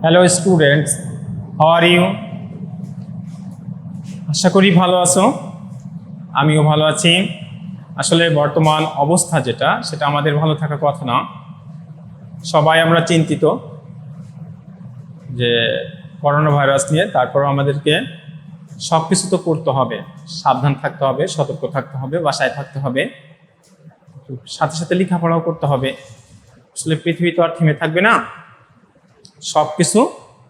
Hello students, how are you? আশা করি ভালো আছো। আমিও ভালো আছি। আসলে বর্তমান অবস্থা যেটা সেটা আমাদের ভালো থাকার কথা না। সবাই আমরা চিন্তিত যে করোনা ভাইরাস নিয়ে। তারপর আমাদেরকে সব কিছু তো করতে হবে, সাবধান থাকতে হবে, সতর্ক থাকতে হবে, বাসায় থাকতে হবে, সাথে সাথে লেখাপড়াও করতে হবে। আসলে পৃথিবী তো আর থেমে থাকবে না, সব কিছু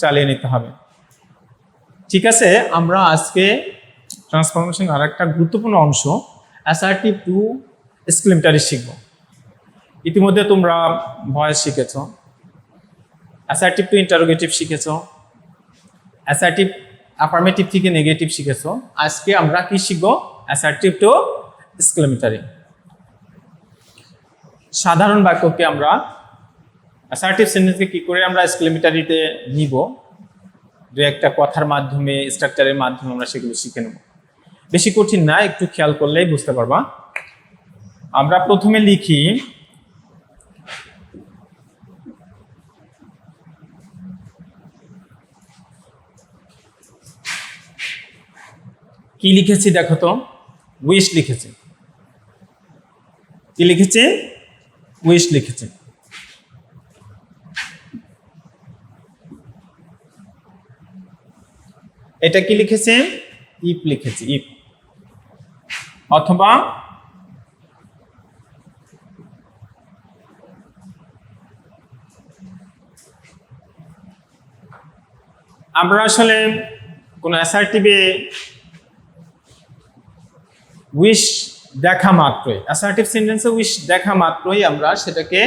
চালিয়ে নিতে হবে। ঠিক আছে, আমরা আজকে ট্রান্সফরমেশন আর একটা গুরুত্বপূর্ণ অংশ অ্যাসার্টিভ টু এক্সক্লেমেটরি শিখব। ইতিমধ্যে তোমরা ভয়েস শিখেছ, অ্যাসার্টিভ টু ইন্টারোগেটিভ শিখেছ, অ্যাসার্টিভ অ্যাফার্মেটিভ থেকে নেগেটিভ শিখেছ। আজকে আমরা কি শিখব? Assertive to exclamatory. সাধারণ বাক্যকে আমরা অ্যাসার্টিভ সেন্টেন্সকে কি করে আমরা এক্সক্লেমেটরিতে নিব, দু একটা কথার মাধ্যমে, স্ট্রাকচারের মাধ্যমে আমরা সেগুলো শিখে নেব। বেশি কঠিন না, একটু খেয়াল করলেই বুঝতে পারবা। আমরা প্রথমে লিখি কি লিখেছি দেখো তো, উইশ লিখেছি। কি লিখেছি? উইশ লিখেছি। এটা কি লিখেছে? ইফ লিখেছি, ইফ। অথবা আমরা আসলে কোন অ্যাসার্টিভে উইশ দেখা মাত্রই, অ্যাসার্টিভ সেন্টেন্সে উইশ দেখা মাত্রই আমরা সেটাকে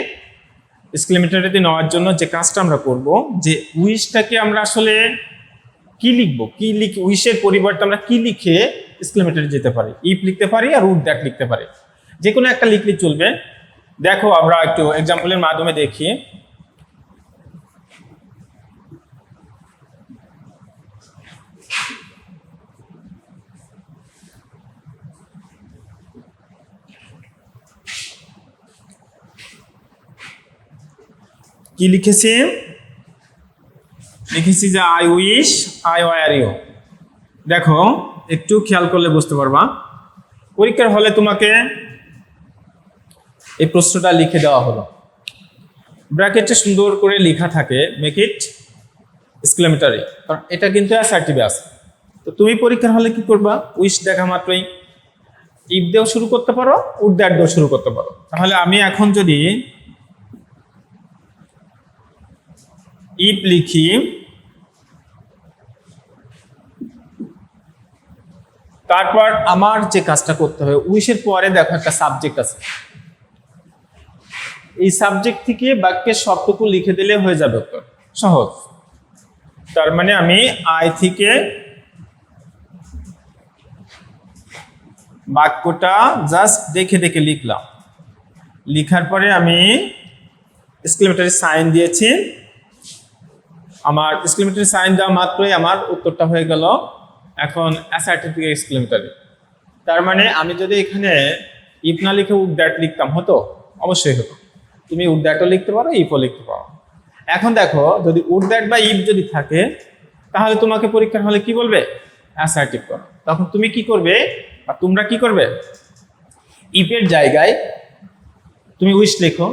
এক্সক্লেমেটরিতে নেওয়ার জন্য যে কাজটা আমরা করব, যে উইশটাকে আমরা আসলে কি লিখবো, কি লিখে উইশের পরিবর্তে আমরা কি লিখে এক্সক্লেমেটরি যেতে পারি। ইফ লিখতে পারি আর উড দ্যাট লিখতে পারি, যে কোনো একটা লিখলে চলবে। দেখো আমরা একটু এক্সাম্পলের মাধ্যমে দেখি। কি লিখেছি? লিখেছি যে I wish I were you. দেখো একটু খেয়াল করলে বুঝতে পারবা। পরীক্ষার হলে তোমাকে এই প্রশ্নটা লিখে দেওয়া হলো, ব্র্যাকেটে সুন্দর করে লেখা থাকে মেক ইট এক্সক্লেমেটরি, কারণ এটা কিন্তু অ্যাসার্টিভে আছে। তো তুমি পরীক্ষার হলে কি করবা? উইশ দেখা মাত্রই ইফ দিয়েও শুরু করতে পারো, উড দ্যাট দিয়েও শুরু করতে পারো। তাহলে আমি এখন যদি ইফ লিখি, তারপর আমার যে কাজটা করতে হবে, উইশের পরে দেখো একটা সাবজেক্ট আছে, এই সাবজেক্ট থেকে বাক্যের সবটুকু লিখে দিলে হয়ে যাবে, সহজ। তার মানে আমি আই থেকে বাক্যটা জাস্ট দেখে দেখে লিখলাম, লিখার পরে আমি এক্সক্লেমেটরি সাইন দিয়েছি। আমার এক্সক্লেমেটরি সাইন দেওয়া মাত্রই আমার উত্তরটা হয়ে গেল এখন অ্যাসার্টিভ থেকে এক্সক্লেমেটরি। তার মানে আমি যদি এখানে ইফ না লিখে উড দ্যাট লিখতাম, হতো? অবশ্যই হতো। তুমি উড দ্যাটও লিখতে পারো, ইফও লিখতে পারো। এখন দেখো যদি উড দ্যাট বা ইফ যদি থাকে, তাহলে তোমাকে পরীক্ষার হলে কি বলবে? অ্যাসার্টিভ করো। তখন তুমি কি করবে বা তোমরা কি করবে? ইফের জায়গায় তুমি উইশ লেখো,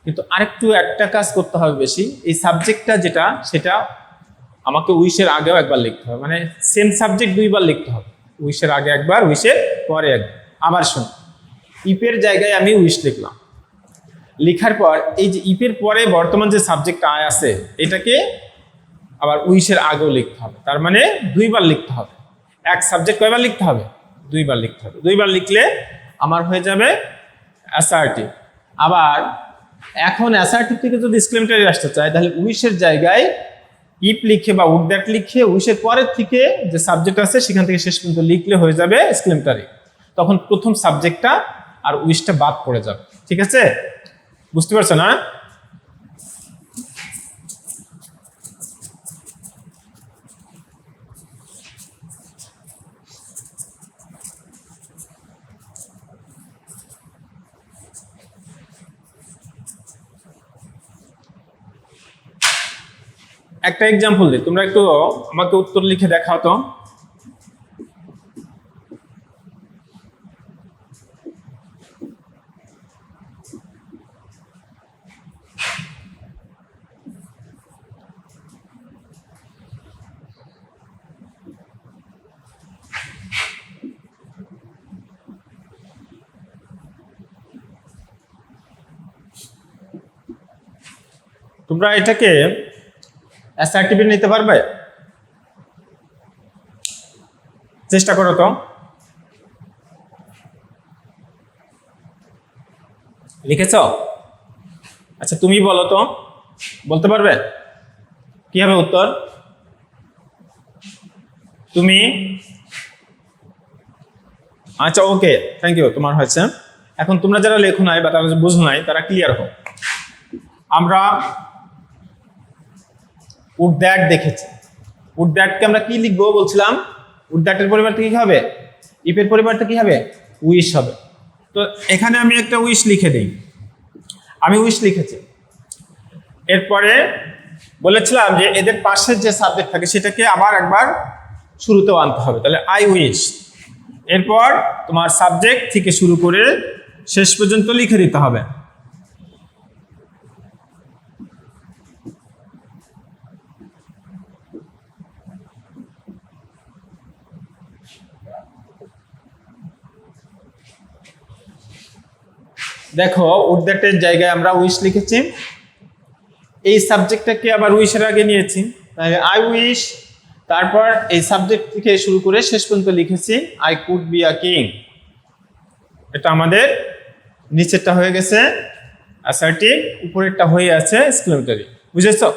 কিন্তু আরেকটু একটা কাজ করতে হবে বেশি। এই সাবজেক্টটা যেটা, সেটা আমাকে উইশের আগেও একবার লিখতে হবে, মানে সেম সাবজেক্ট দুইবার লিখতে হবে। উইশের আগে একবার, উইশের পরে একবার। আবার শোনো, ইফের জায়গায় আমি উইশ লিখলাম, লিখার পর এই যে ইফের পরে বর্তমান যে সাবজেক্ট আয় আছে, এটাকে আবার উইশের আগেও লিখতে হবে। তার মানে দুইবার লিখতে হবে। এক সাবজেক্ট কয়বার লিখতে হবে? দুইবার লিখতে হবে। দুইবার লিখলে আমার হয়ে যাবে অ্যাসার্টিভ। আবার এখন অ্যাসার্টিভ থেকে যদি এক্সক্লেমেটরি আসতে চাই, তাহলে উইশের জায়গায় ইফ লিখে বা উড দ্যাট লিখে উইশের পরের থেকে যে সাবজেক্ট আছে সেখান থেকে শেষ পর্যন্ত লিখলে হয়ে যাবে এক্সক্লেমেটরি। তখন প্রথম সাবজেক্টটা আর উইশটা বাদ পড়ে যাবে। ঠিক আছে? বুঝতে পারছো না? একটা এক্সাম্পল দিই, তোমরা একটু আমাকে উত্তর লিখে দেখাও তো। তোমরা এটাকে অ্যাসার্টিভে নিতে পারবে? চেষ্টা করো তো। লিখেছ? আচ্ছা তুমি বলো তো, বলতে পারবে কি হবে উত্তর? তুমি? আচ্ছা ওকে, থ্যাংক ইউ, তোমার হয়েছে। এখন তোমরা যারা লেখো নাই বা তারা বুঝো নাই তারা ক্লিয়ার হও। আমরা উড দ্যাট দেখেছি। উড দ্যাটকে আমরা কি লিখবো বলছিলাম? উড দ্যাটের পরিবর্তে কি হবে? ইফের পরিবর্তে কি হবে? উইশ হবে। তো এখানে আমি একটা উইশ লিখে দিই। আমি উইশ লিখেছি। এরপরে বলেছিলাম যে এদের পাশের যে সাবজেক্ট থাকে সেটাকে আবার একবার শুরুতেও আনতে হবে। তাহলে আই উইশ, এরপর তোমার সাবজেক্ট থেকে শুরু করে শেষ পর্যন্ত লিখে দিতে হবে। দেখো উড দ্যাটের জায়গায় আমরা উইশ লিখেছি, এই সাবজেক্টটাকে আবার উইশের আগে নিয়েছি, তাহলে আই উইশ, তারপর এই সাবজেক্ট থেকে শুরু করে শেষ পর্যন্ত লিখেছি I could be a king. এটা আমাদের নিচেরটা হয়ে গেছে অ্যাসার্টিভ, উপরেরটা হয়ে আছে এক্সক্লেমেটরি। বুঝেছো?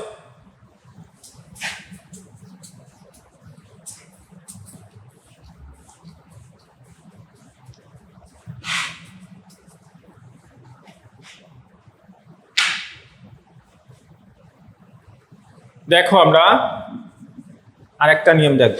দেখো আমরা আরেকটা নিয়ম দেখব।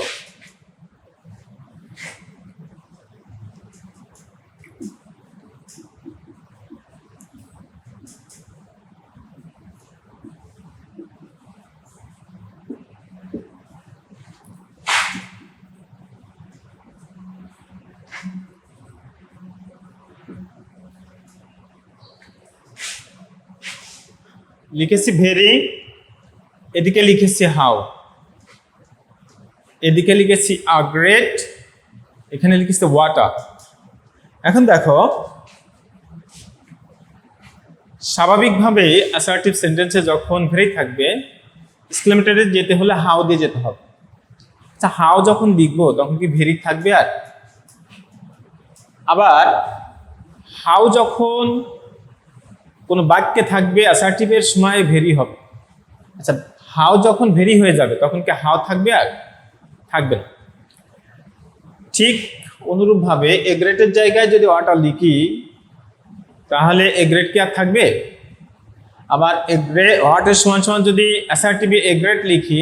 লিখেছি ভেরি, এদিকে লিখেছি হাউ, এদিকে লিখেছি আ গ্রেট, এখানে লিখেছি ওয়াটার। এখন দেখো স্বাভাবিকভাবে অ্যাসার্টিভ সেন্টেন্সে যখন ভেরি থাকবে এক্সক্লেমেটরি যেতে হলে হাউ দিয়ে যেতে হবে। আচ্ছা হাউ যখন লিখবো তখন কি ভেরি থাকবে? আর আবার হাউ যখন কোনো বাক্যে থাকবে অ্যাসার্টিভের সময় ভেরি হবে। আচ্ছা হাউ যখন ভেরি হয়ে যাবে তখন কি হাউ থাকবে? আর থাকবে না। ঠিক অনুরূপভাবে এ গ্রেটের জায়গায় যদি ওয়াটার লিখি তাহলে এ গ্রেট কি আর থাকবে? আবার এ গ্রেট ওয়াটের সমান সমান যদি অ্যাসার্টিভে এ গ্রেট লিখি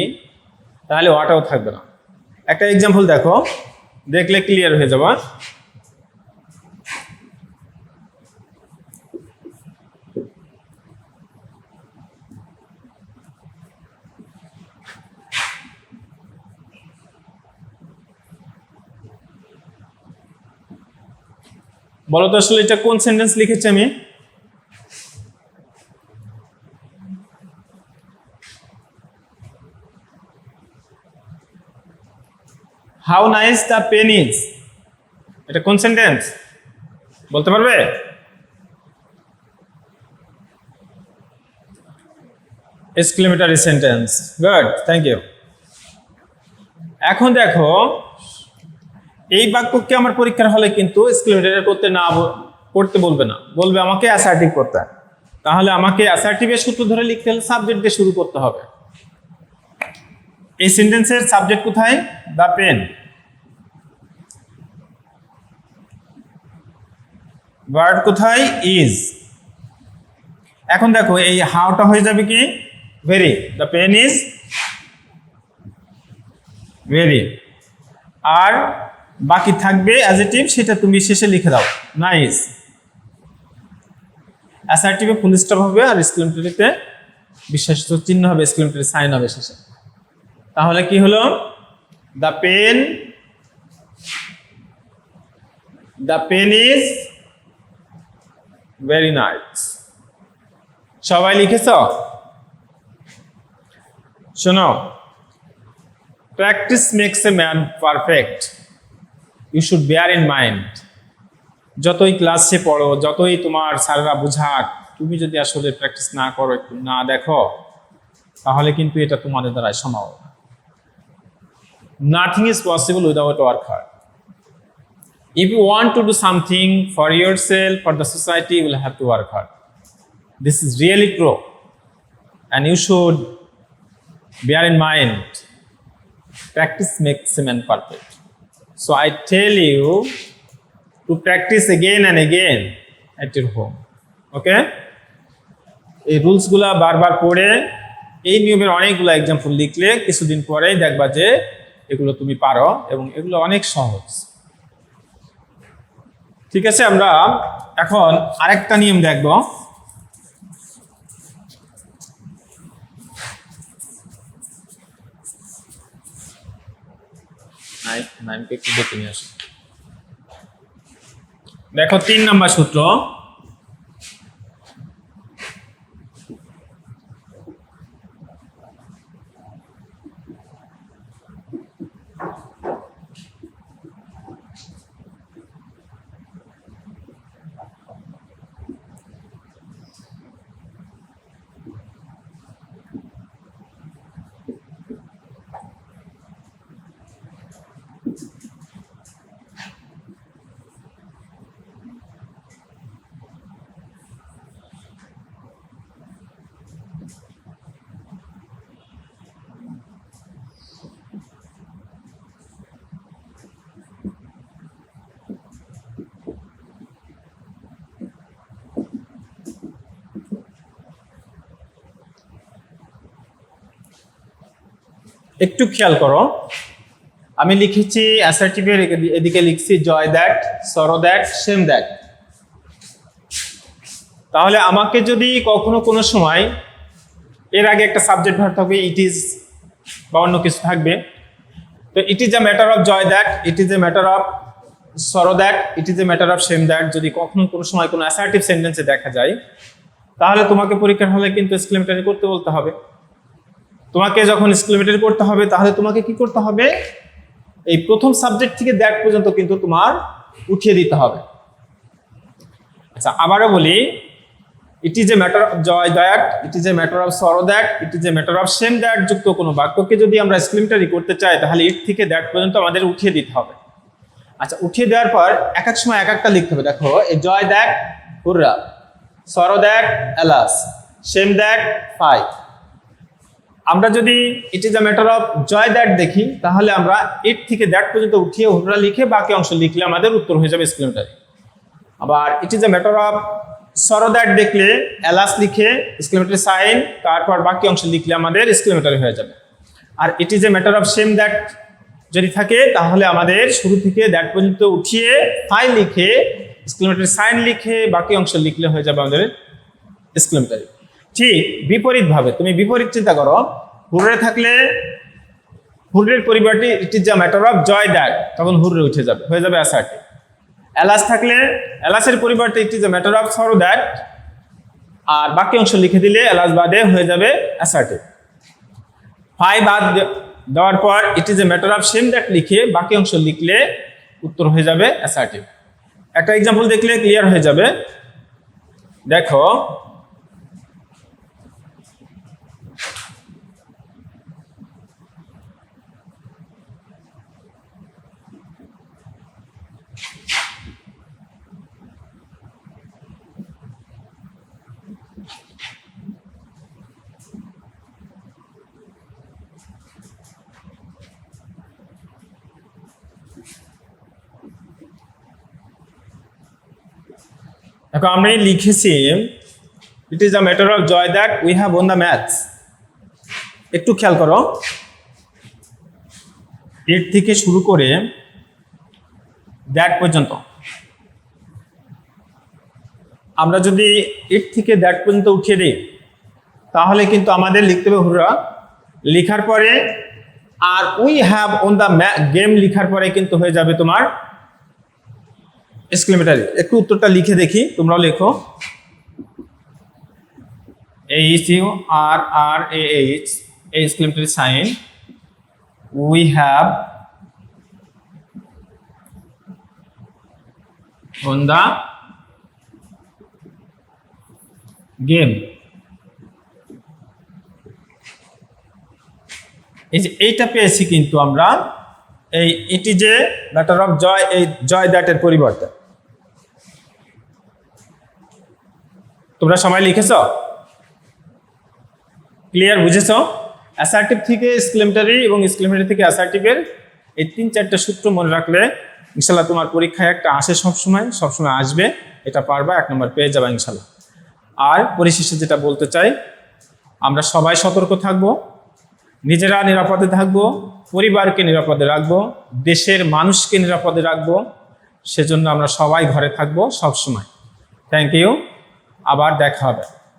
তাহলে ওয়াটাও থাকবে না। একটা এক্সাম্পল দেখো, দেখলে ক্লিয়ার হয়ে যাবে। বলো তো আসলে এটা কোন সেন্টেন্স লিখেছি আমি? How nice the pen is, এটা কোন সেন্টেন্স বলতে পারবে? Exclamatory sentence. Good, thank you. এখন দেখো এই বাক্যকে আমার পরীক্ষার হলে কিন্তু এক্সক্লেমেটরি করতে বলবে না, বলবে আমাকে অ্যাসার্টিভ করতে। তাহলে আমাকে অ্যাসার্টিভের সূত্র ধরে লিখতে হলে সাবজেক্ট দিয়ে শুরু করতে হবে। এই সেন্টেন্সের সাবজেক্ট কোথায়? The pen. ভার্ব কোথায়? ইজ। এখন দেখো এই হাউটা হয়ে যাবে কি? Very. The pen is very. আর বাকি থাকবে অ্যাডজেক্টিভ, সেটা তুমি শেষে লিখে দাও, নাইস। অ্যাসার্টিভে ফুল স্টপ হবে আর এক্সক্লেমেটরিতে বিশ্বাসিত চিহ্ন হবে, এক্সক্লেমেটরি সাইন হবে শেষে। তাহলে কি হলো? The pen is very nice. সবাই লিখেছ? শোনো, practice makes a man perfect, you should bear in mind. যতই ক্লাসে পড়ো, যতই তোমার স্যাররা বোঝাক, তুমি যদি আসলে প্র্যাকটিস না করো, একটু না দেখো, তাহলে কিন্তু এটা তোমাদের দ্বারাই সম্ভব। Nothing is possible without work hard. If you want to do something for yourself, for the society, you will have to work hard. This is really true. And you should bear in mind, practice makes a man perfect. So I tell you to practice again and again at your home. Okay? এই রুলসগুলা বারবার পড়ে এই নিয়মের অনেকগুলো example লিখলে কিছুদিন পরেই দেখবা যে এগুলো তুমি পারো এবং এগুলো অনেক সহজ। ঠিক আছে, আমরা এখন আরেকটা নিয়ম দেখব। নাইমকে একটু দেখে নিয়ে আসো। দেখো 3 নম্বর সূত্র। একটু খেয়াল করো, আমি লিখেছি অ্যাসার্টিভের এদিকে লিখছি joy that, sorrow that, shame that. তাহলে আমাকে যদি কখনো কোনো সময় এর আগে একটা সাবজেক্ট ভার্ব থাকবে, ইট ইজ বা অন্য কিছু থাকবে, তো it is a matter of joy that, it is a matter of sorrow that, it is a matter of shame that, যদি কখনো কোনো সময় কোনো অ্যাসার্টিভ সেন্টেন্সে দেখা যায়, তাহলে তোমাকে পরীক্ষার হলে কিন্তু এক্সক্লেমেটরি করতে বলতে হবে। তোমাকে যখন এক্সক্লেমেটরি করতে হবে, তাহলে তোমাকে কি করতে হবে? এই প্রথম সাবজেক্ট থেকে দ্যাট পর্যন্ত কিন্তু তোমার উঠিয়ে দিতে হবে। আচ্ছা, আবারও বলি, it is a matter of joy that, it is a matter of sorrow that, it is a matter of shame that যুক্ত কোনো বাক্যকে যদি আমরা এক্সক্লেমেটরি করতে চাই, তাহলে ইট থেকে দ্যাট পর্যন্ত আমাদের উঠিয়ে দিতে হবে। আচ্ছা, উঠিয়ে দেওয়ার পর এক এক সময় এক একটা লিখতে হবে। দেখো, এই জয় that hurrah, sorrow that alas, shame that fie. আমরা যদি it is a matter of joy that দেখি, তাহলে আমরা ইট থেকে দ্যাট পর্যন্ত উঠিয়ে হুররা লিখে বাকি অংশ লিখলে আমাদের উত্তর হয়ে যাবে এক্সক্লেমেটরি। আবার it is a matter of sorrow that দেখলে এলাস লিখে এক্সক্লেমেটরি সাইন, তারপর বাকি অংশ লিখলে আমাদের এক্সক্লেমেটরি হয়ে যাবে। আর it is a matter of shame that যদি থাকে, তাহলে আমাদের শুরু থেকে দ্যাট পর্যন্ত উঠিয়ে ফাই লিখে এক্সক্লেমেটরি সাইন লিখে বাকি অংশ লিখলে হয়ে যাবে আমাদের এক্সক্লেমেটরি। ঠিক বিপরীতভাবে তুমি বিপরীত চিন্তা করো, হুররে থাকলে হুররের পরিবর্তে it is a matter of joy that, তখন হুররে উঠে যাবে, হয়ে যাবে অ্যাসার্টিভ। এলাস থাকলে এলাসের পরিবর্তে it is a matter of sorrow that, আর বাকি অংশ লিখে দিলে এলাস বাদে হয়ে যাবে অ্যাসার্টিভ। ফাই বাদ দেওয়ার পর ইট is a matter of shame that লিখে বাকি অংশ লিখলে উত্তর হয়ে যাবে অ্যাসার্টিভ। একটা এক্সাম্পল দেখলে ক্লিয়ার হয়ে যাবে। দেখো, দেখো আমরা লিখেছি it is a matter of joy that we have won the maths. একটু খেয়াল করো, এর থেকে শুরু করে দ্যাট পর্যন্ত আমরা যদি এর থেকে দ্যাট পর্যন্ত উঠিয়ে দিই, তাহলে কিন্তু আমাদের লিখতে হবে হুররা। লেখার পরে আর we have won the game লিখার পরে কিন্তু হয়ে যাবে তোমার এক্সক্লেমেটরি। একটু উত্তরটা লিখে দেখি, তোমরাও লেখো। HURRAH exclamatory sign, we have won the game. এই যে এইটা পেয়েছি কিন্তু আমরা, এই it is a matter of joy, এই জয় দ্যাটের পরিবর্তে। তোমরা সবাই লিখেছ? ক্লিয়ার, বুঝেছ? অ্যাসার্টিভ থেকে এক্সক্লেমেটরি এবং এক্সক্লেমেটরি থেকে অ্যাসার্টিভের এই 3-4টা সূত্র মনে রাখলে ইনশাল্লাহ তোমার পরীক্ষায় একটা আসে, সবসময় আসবে, এটা পারবা, 1 নম্বর পেয়ে যাবা ইনশাল্লাহ। আর পরিশেষে যেটা বলতে চাই, আমরা সবাই সতর্ক থাকবো, নিজেরা নিরাপদে থাকবো, পরিবারকে নিরাপদে রাখবো, দেশের মানুষকে নিরাপদে রাখবো। সেজন্য আমরা সবাই ঘরে থাকবো সবসময়। থ্যাংক ইউ, আবার দেখা হবে।